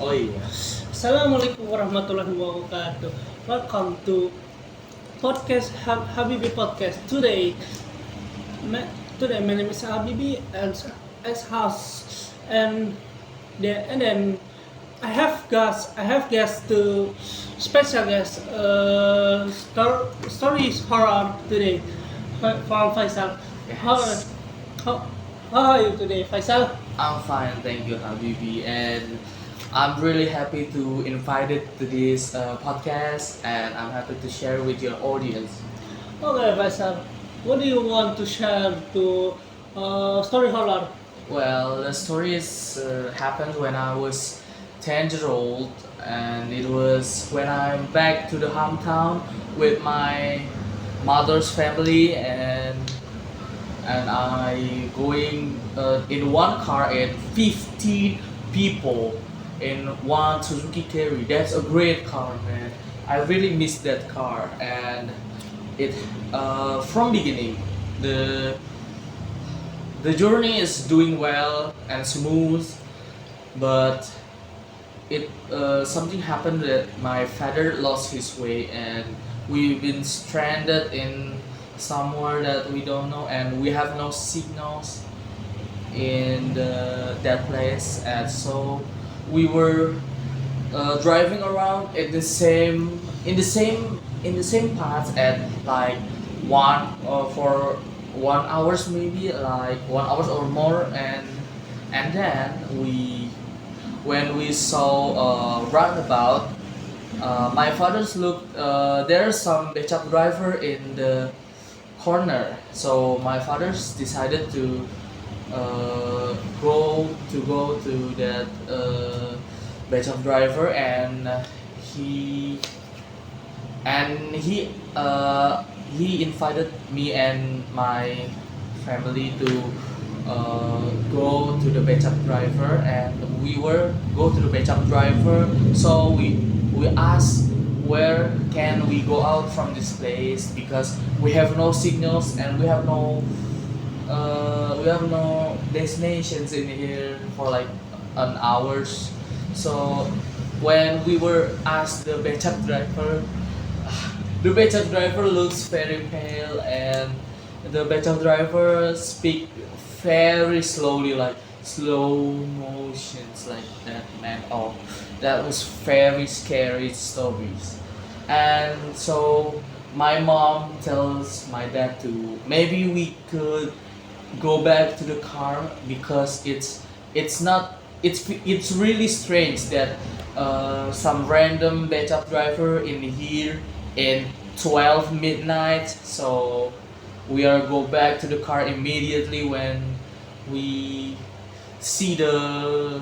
Oh iya. Assalamualaikum warahmatullahi wabarakatuh. Welcome to podcast Habibei podcast. Today my name is Al-Habibei and as host and then I have guests to special guest stories horror today from Faizal. How, Yes. how how are you today, Faizal? I'm fine, thank you, Habibi, and I'm really happy to invited to this podcast, and I'm happy to share with your audience. Okay, Faisal, what do you want to share to story horror? Well, the story is happened when I was 10 years old, and it was when I'm back to the hometown with my mother's family, and I going in one car and 15 people in one Suzuki Carry. That's a great car, man. I really miss that car, and it from beginning the the journey is doing well and smooth, but it something happened that my father lost his way, and we've been stranded in somewhere that we don't know, and we have no signals in that place, and so we were driving around in the same path at like one for 1 hours, maybe like 1 hours or more, and then we when we saw a roundabout, my father's looked, there's some Becak driver in the corner, so my father's decided to go to that Becak driver, and he he invited me and my family to go to the Becak driver, and we were go to the Becak driver. So we asked where can we go out from this place, because we have no signals and we have no destinations in here for like an hours. So when we were asked the Becak driver, the Becak driver looks very pale, and the Becak driver speak very slowly, like slow motions like that, man. Oh, that was very scary stories. And so my mom tells my dad to maybe we could go back to the car, because it's not it's really strange that some random Becak driver in here in 12 midnight. So we are go back to the car immediately when we see the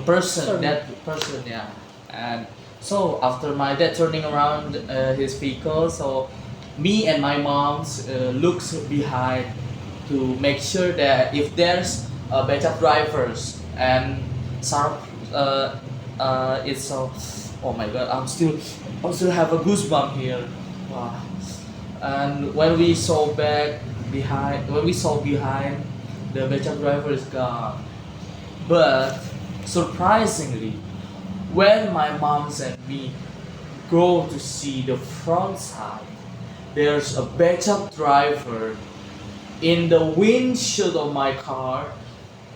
person, that person, yeah. And so after my dad turning around his vehicle, so me and my mom's looks behind to make sure that if there's backup drivers, and sharp it's so, oh my god, I'm still have a goosebump here. Wow. And when we saw behind, the backup driver is gone. But surprisingly, when my mom and me go to see the front side, there's a backup driver in the windshield of my car,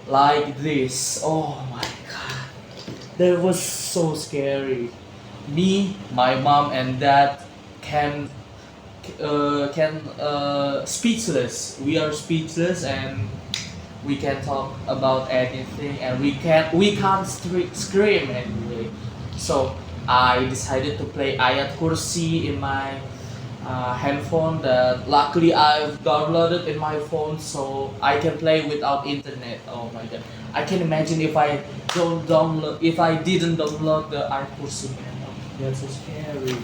like this. Oh my god, that was so scary. Me, my mom, and dad can speechless. We are speechless, and we can talk about anything, and we can't scream anyway. So I decided to play ayat kursi in my handphone that luckily I've downloaded in my phone, so I can play without internet. Oh my god, I can imagine if I didn't download the ayat kursi, man. That's so scary.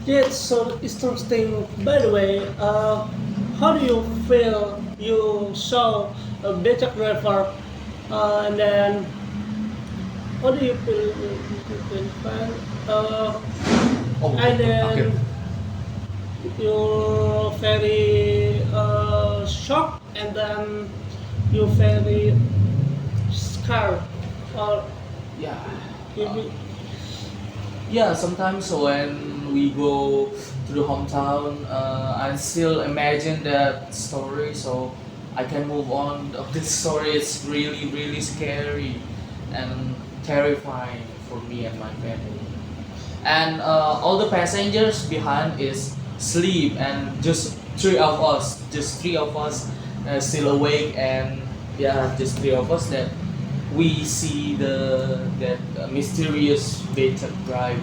That's so interesting. By the way, how do you feel you saw a Becak driver and then how do you feel fine? Oh, And okay. then you're very shocked and then you're very scared. or Yeah. if Uh, you, yeah, sometimes when we go to the hometown, I still imagine that story, so I can move on. This story is really, really scary and terrifying for me and my family. And all the passengers behind is sleep, and just three of us still awake, and yeah, just three of us that we see that mysterious Becak driver.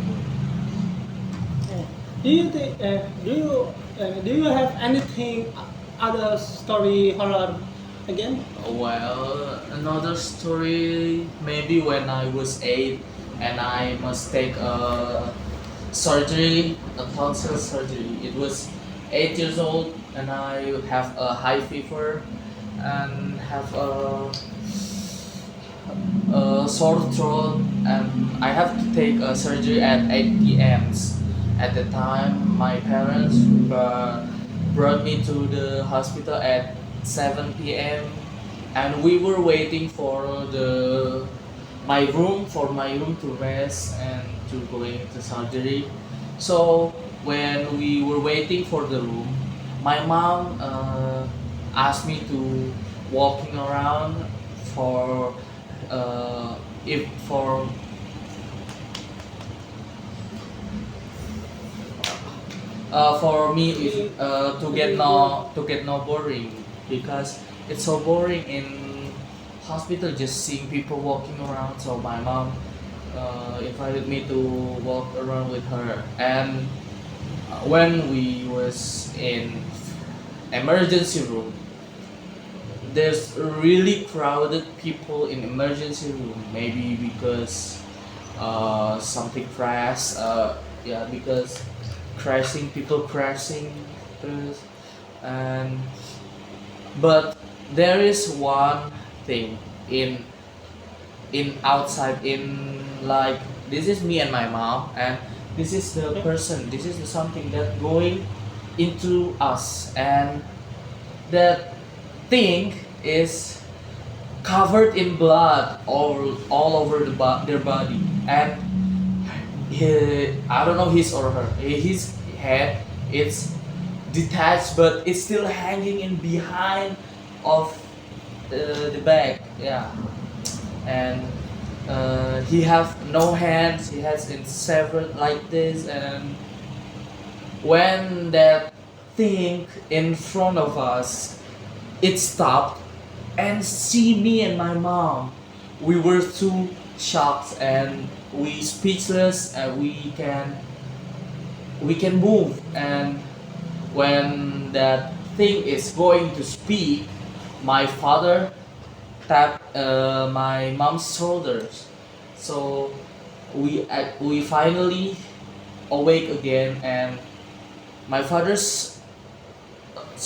do you think do you have anything other story horror again? Well, another story, maybe when I was 8 and I must take a surgery, a tonsil surgery. It was 8 years old and I have a high fever and have a sore throat, and I have to take a surgery at 8 p.m. At the time, my parents brought me to the hospital at 7 p.m. and we were waiting for my room to rest and to go into surgery. So when we were waiting for the room, my mom asked me to walking around for if for me if to get no boring, because it's so boring in hospital just seeing people walking around. So my mom invited me to walk around with her, and when we was in emergency room, there's really crowded people in emergency room, maybe because something crashed, yeah, because crashing, people crashing first. And but there is one thing in outside, in like, this is me and my mom, and this is the person, this is the something that going into us, and that thing is covered in blood all over their body. And I don't know his or her, his head, it's detached but it's still hanging in behind of the back, yeah. And he have no hands, he has it severed like this. And when that thing in front of us, it stopped and see me and my mom, we were too shocked and we speechless, and we can move. And when that thing is going to speak, my father tapped my mom's shoulders. So we finally awake again, and my father's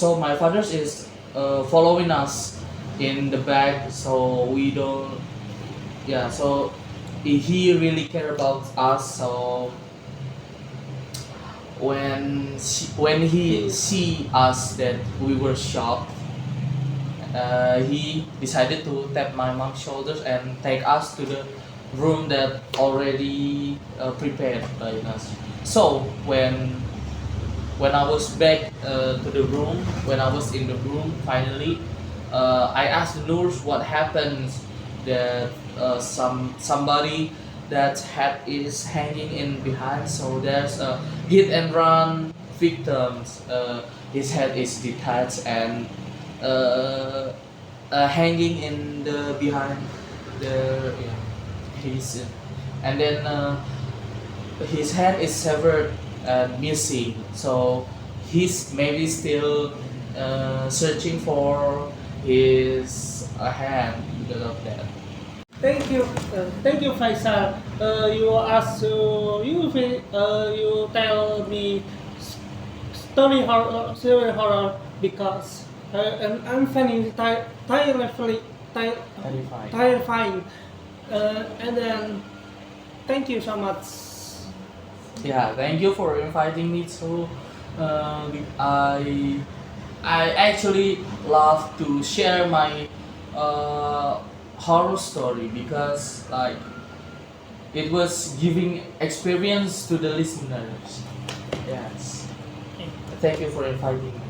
my father's is following us in the back, so we don't, yeah. So he really care about us. So when he see us that we were shocked, he decided to tap my mom's shoulders and take us to the room that already prepared by us. So when I was back to the room, when I was in the room finally, I asked the nurse what happens, that somebody that head is hanging in behind. So there's a hit and run victims. His head is detached and hanging in the behind the, yeah, his, and then his hand is severed and missing. So he's maybe still searching for his hand because of that. Thank you, Faisal. You ask, you tell me story horror because I'm finding it Terrifying. terrifying. And then, thank you so much. Yeah, thank you for inviting me to. I actually love to share my uh, horror story because like it was giving experience to the listeners. Yes. Okay. Thank you for inviting me.